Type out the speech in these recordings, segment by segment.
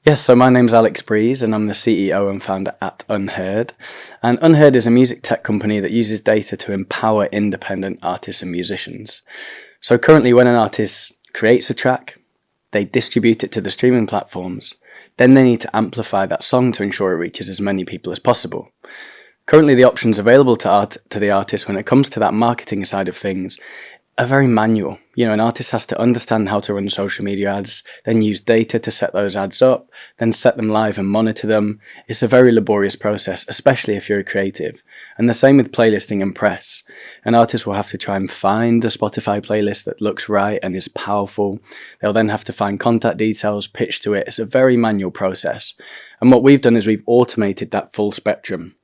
Yes, so my name's Alex Brees and I'm the CEO and founder at Unheard. And Unheard is a music tech company that uses data to empower independent artists and musicians. So currently when an artist creates a track, they distribute it to the streaming platforms, then they need to amplify that song to ensure it reaches as many people as possible. Currently the options available to the artist when it comes to that marketing side of things are very manual. An artist has to understand how to run social media ads, then use data to set those ads up, then set them live and monitor them. It's a very laborious process, especially if you're a creative. And the same with playlisting and press. An artist will have to try and find a Spotify playlist that looks right and is powerful. They'll then have to find contact details, pitch to it. It's a very manual process. And what we've done is we've automated that full spectrum.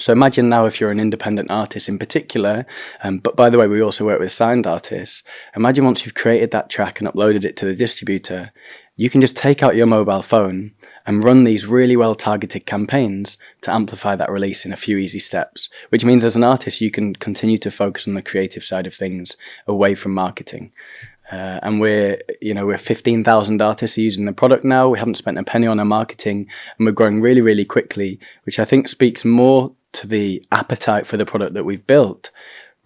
So imagine now if you're an independent artist in particular, but by the way, we also work with signed artists. Imagine once you've created that track and uploaded it to the distributor, you can just take out your mobile phone and run these really well targeted campaigns to amplify that release in a few easy steps, which means as an artist, you can continue to focus on the creative side of things away from marketing. And we're 15,000 artists using the product now. We haven't spent a penny on our marketing and we're growing really, really quickly, which I think speaks more to the appetite for the product that we've built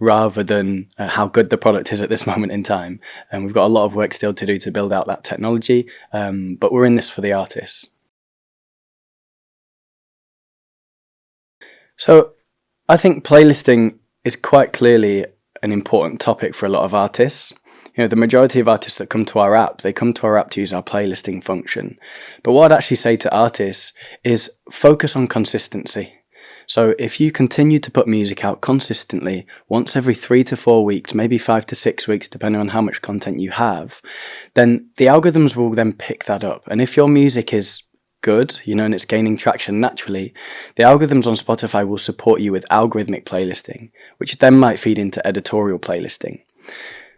rather than how good the product is at this moment in time. And we've got a lot of work still to do to build out that technology, but we're in this for the artists. So I think playlisting is quite clearly an important topic for a lot of artists. The majority of artists that come to our app, they come to our app to use our playlisting function. But what I'd actually say to artists is focus on consistency. So if you continue to put music out consistently, once every 3 to 4 weeks, maybe 5 to 6 weeks, depending on how much content you have, then the algorithms will then pick that up. And if your music is good, and it's gaining traction naturally, the algorithms on Spotify will support you with algorithmic playlisting, which then might feed into editorial playlisting.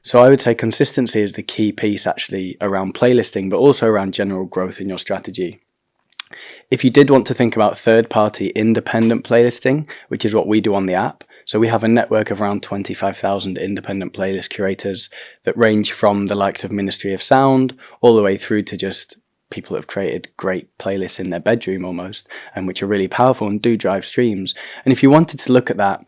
So I would say consistency is the key piece actually around playlisting, but also around general growth in your strategy. If you did want to think about third-party independent playlisting, which is what we do on the app, so we have a network of around 25,000 independent playlist curators that range from the likes of Ministry of Sound all the way through to just people that have created great playlists in their bedroom almost, and which are really powerful and do drive streams. And if you wanted to look at that,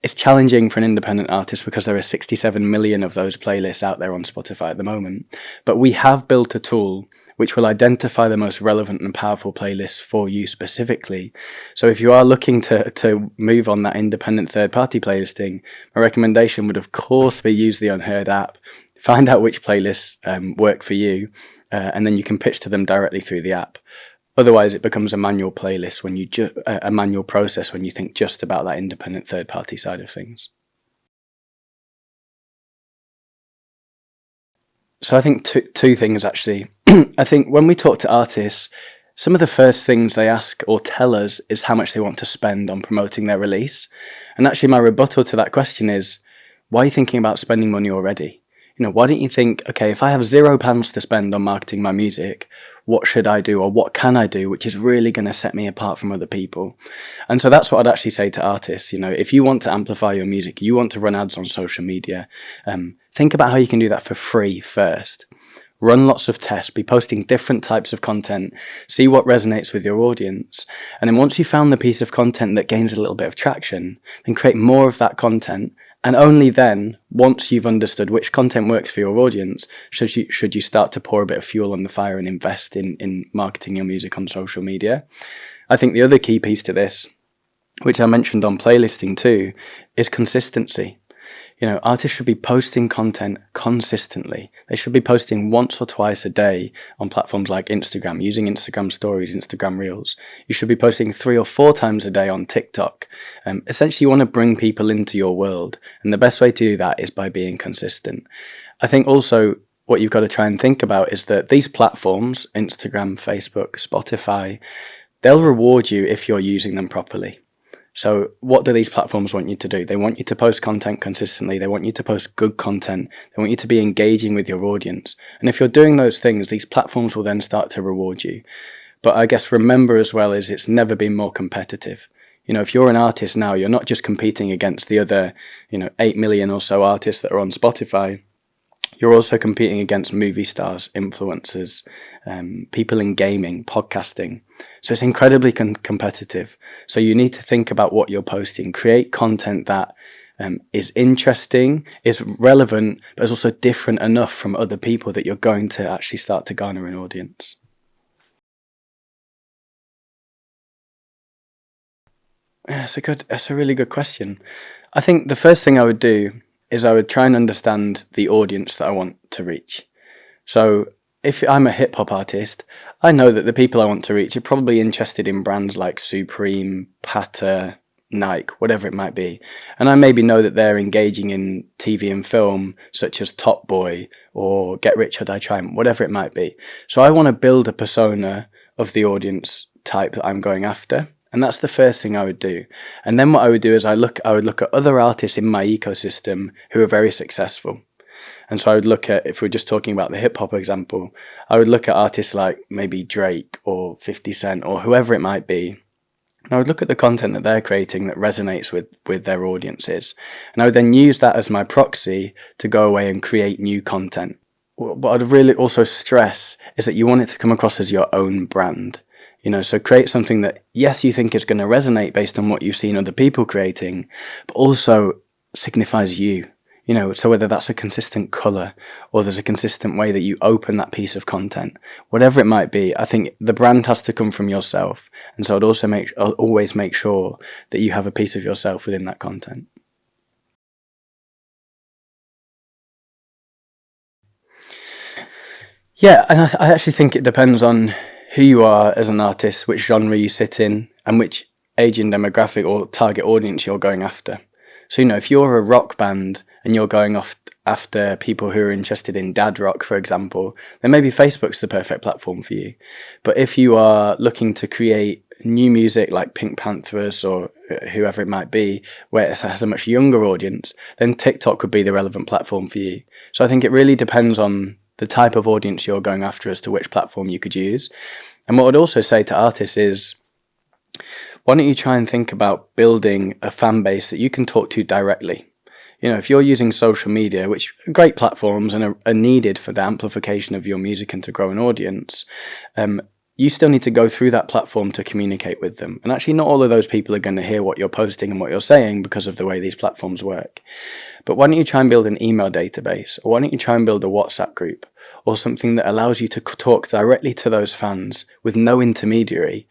it's challenging for an independent artist because there are 67 million of those playlists out there on Spotify at the moment. But we have built a tool which will identify the most relevant and powerful playlists for you specifically. So if you are looking to move on that independent third-party playlisting, my recommendation would of course be use the Unheard app, find out which playlists work for you, and then you can pitch to them directly through the app. Otherwise, it becomes a manual playlist when a manual process when you think just about that independent third-party side of things. So I think two things actually. I think when we talk to artists, some of the first things they ask or tell us is how much they want to spend on promoting their release. And actually my rebuttal to that question is, why are you thinking about spending money already? Why don't you think, okay, if I have £0 to spend on marketing my music, what should I do or what can I do which is really going to set me apart from other people? And so that's what I'd actually say to artists. If you want to amplify your music, you want to run ads on social media, think about how you can do that for free first. Run lots of tests, be posting different types of content, see what resonates with your audience. And then once you've found the piece of content that gains a little bit of traction, then create more of that content. And only then, once you've understood which content works for your audience, should you start to pour a bit of fuel on the fire and invest in marketing your music on social media. I think the other key piece to this, which I mentioned on playlisting too, is consistency. Artists should be posting content consistently. They should be posting once or twice a day on platforms like Instagram, using Instagram stories, Instagram reels. You should be posting 3 or 4 times a day on TikTok. Essentially, you want to bring people into your world. And the best way to do that is by being consistent. I think also what you've got to try and think about is that these platforms, Instagram, Facebook, Spotify, they'll reward you if you're using them properly. So what do these platforms want you to do? They want you to post content consistently. They want you to post good content. They want you to be engaging with your audience. And if you're doing those things, these platforms will then start to reward you. But I guess remember as well is it's never been more competitive. If you're an artist now, you're not just competing against the other, 8 million or so artists that are on Spotify. You're also competing against movie stars, influencers, people in gaming, podcasting. So it's incredibly competitive. So you need to think about what you're posting. Create content that is interesting, is relevant, but is also different enough from other people that you're going to actually start to garner an audience. Yeah, that's a really good question. I think the first thing I would do is I would try and understand the audience that I want to reach. So if I'm a hip hop artist, I know that the people I want to reach are probably interested in brands like Supreme, Pata, Nike, whatever it might be. And I maybe know that they're engaging in TV and film, such as Top Boy or Get Rich or Die Trying, whatever it might be. So I want to build a persona of the audience type that I'm going after. And that's the first thing I would do. And then what I would do is I would look at other artists in my ecosystem who are very successful. And so I would look at, if we're just talking about the hip hop example, I would look at artists like maybe Drake or 50 Cent or whoever it might be. And I would look at the content that they're creating that resonates with their audiences. And I would then use that as my proxy to go away and create new content. What I'd really also stress is that you want it to come across as your own brand. So create something that, yes, you think is going to resonate based on what you've seen other people creating, but also signifies you. So whether that's a consistent color or there's a consistent way that you open that piece of content, whatever it might be, I think the brand has to come from yourself. And so I'll always make sure that you have a piece of yourself within that content. Yeah, and I actually think it depends on who you are as an artist, which genre you sit in, and which age and demographic or target audience you're going after. So, if you're a rock band and you're going after people who are interested in dad rock, for example, then maybe Facebook's the perfect platform for you. But if you are looking to create new music like Pink Panthers or whoever it might be, where it has a much younger audience, then TikTok would be the relevant platform for you. So I think it really depends on the type of audience you're going after as to which platform you could use. And what I'd also say to artists is, why don't you try and think about building a fan base that you can talk to directly? If you're using social media, which are great platforms and are needed for the amplification of your music and to grow an audience, you still need to go through that platform to communicate with them. And actually, not all of those people are going to hear what you're posting and what you're saying because of the way these platforms work. But why don't you try and build an email database? Or why don't you try and build a WhatsApp group? Or something that allows you to talk directly to those fans with no intermediary.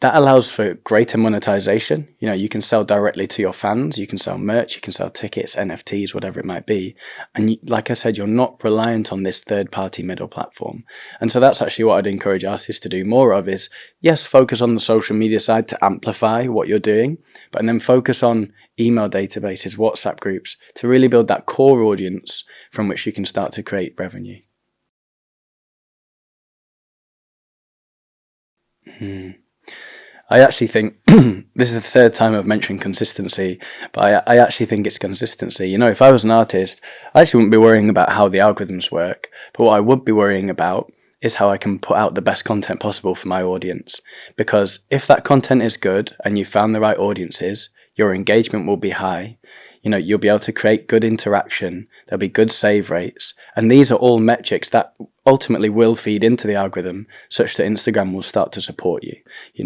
That allows for greater monetization. You can sell directly to your fans, you can sell merch, you can sell tickets, NFTs, whatever it might be. And like I said, you're not reliant on this third-party middle platform. And so that's actually what I'd encourage artists to do more of is, yes, focus on the social media side to amplify what you're doing, but then focus on email databases, WhatsApp groups, to really build that core audience from which you can start to create revenue. I actually think this is the third time I've mentioned consistency, but I actually think it's consistency. If I was an artist, I actually wouldn't be worrying about how the algorithms work, but what I would be worrying about is how I can put out the best content possible for my audience. Because if that content is good and you found the right audiences, your engagement will be high. You'll be able to create good interaction, there'll be good save rates, and these are all metrics that ultimately will feed into the algorithm such that Instagram will start to support you.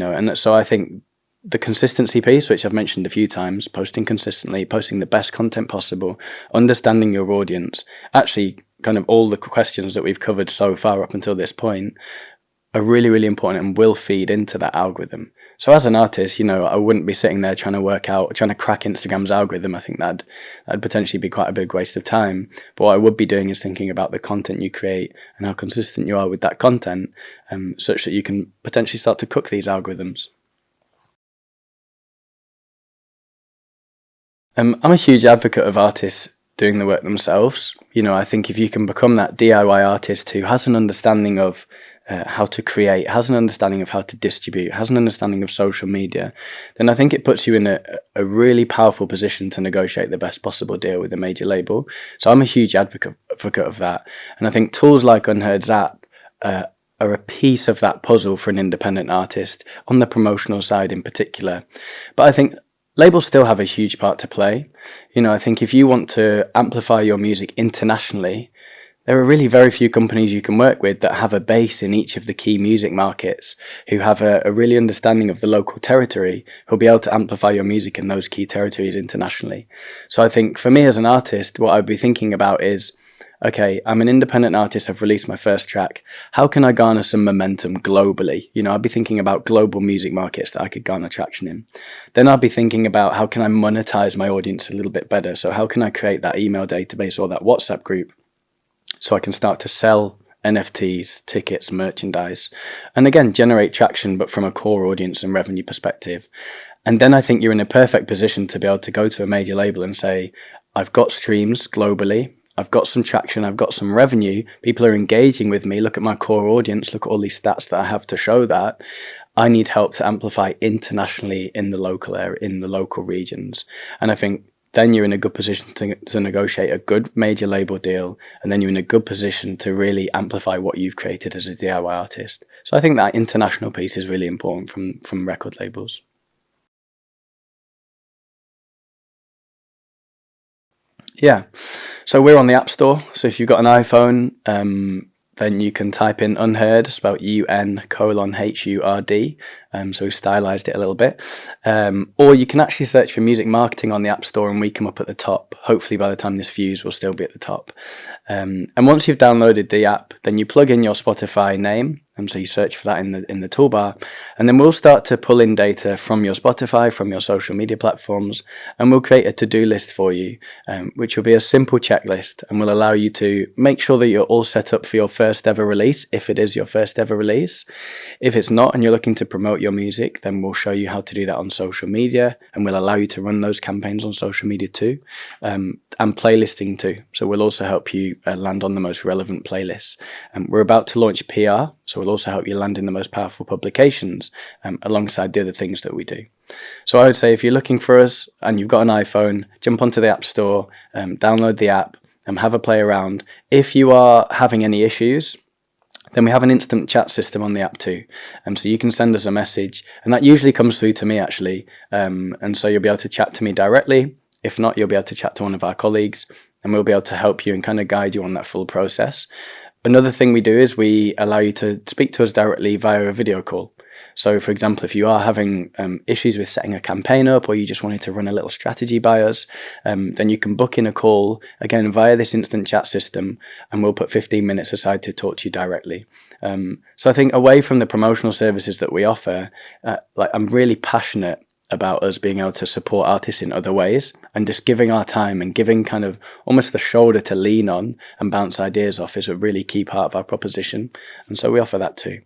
And so I think the consistency piece, which I've mentioned a few times, posting consistently, posting the best content possible, understanding your audience, actually kind of all the questions that we've covered so far up until this point are really, really important and will feed into that algorithm. So as an artist, I wouldn't be sitting there trying to crack Instagram's algorithm. I think that'd potentially be quite a big waste of time. But what I would be doing is thinking about the content you create and how consistent you are with that content, such that you can potentially start to cook these algorithms. I'm a huge advocate of artists doing the work themselves. I think if you can become that DIY artist who has an understanding of how to create, has an understanding of how to distribute, has an understanding of social media, then I think it puts you in a really powerful position to negotiate the best possible deal with a major label. So I'm a huge advocate of that. And I think tools like Untitled app are a piece of that puzzle for an independent artist, on the promotional side in particular. But I think labels still have a huge part to play. I think if you want to amplify your music internationally, there are really very few companies you can work with that have a base in each of the key music markets, who have a really understanding of the local territory, who'll be able to amplify your music in those key territories internationally. So I think for me as an artist, what I'd be thinking about is, okay, I'm an independent artist, I've released my first track. How can I garner some momentum globally? You know, I'd be thinking about global music markets that I could garner traction in. Then I'd be thinking about how can I monetize my audience a little bit better? So how can I create that email database or that WhatsApp group so I can start to sell NFTs, tickets, merchandise, and again, generate traction, but from a core audience and revenue perspective. And then I think you're in a perfect position to be able to go to a major label and say, I've got streams globally, I've got some traction, I've got some revenue, people are engaging with me, look at my core audience, look at all these stats that I have to show that. I need help to amplify internationally in the local area, in the local regions. And I think then you're in a good position to negotiate a good major label deal, and then you're in a good position to really amplify what you've created as a DIY artist. So I think that international piece is really important from record labels. Yeah, so we're on the App Store. So if you've got an iPhone, then you can type in Unheard, spelled UN:HURD. So we've stylized it a little bit. Or you can actually search for music marketing on the App Store and we come up at the top. Hopefully by the time this views, we'll still be at the top. And once you've downloaded the app, then you plug in your Spotify name. So you search for that in the toolbar, and then we'll start to pull in data from your Spotify, from your social media platforms, and we'll create a to-do list for you, which will be a simple checklist and will allow you to make sure that you're all set up for your first ever release, if it is your first ever release. If it's not and you're looking to promote your music, then we'll show you how to do that on social media, and we'll allow you to run those campaigns on social media too, and playlisting too. So we'll also help you land on the most relevant playlists. We're about to launch PR, so we'll also help you land in the most powerful publications alongside the other things that we do. So I would say if you're looking for us and you've got an iPhone, jump onto the App Store, download the app, and have a play around. If you are having any issues, then we have an instant chat system on the app too. So you can send us a message, and that usually comes through to me actually. And so you'll be able to chat to me directly. If not, you'll be able to chat to one of our colleagues, and we'll be able to help you and kind of guide you on that full process. Another thing we do is we allow you to speak to us directly via a video call. So for example, if you are having issues with setting a campaign up, or you just wanted to run a little strategy by us, then you can book in a call, again, via this instant chat system, and we'll put 15 minutes aside to talk to you directly. So I think away from the promotional services that we offer, I'm really passionate about us being able to support artists in other ways, and just giving our time and giving kind of almost the shoulder to lean on and bounce ideas off is a really key part of our proposition. And so we offer that too.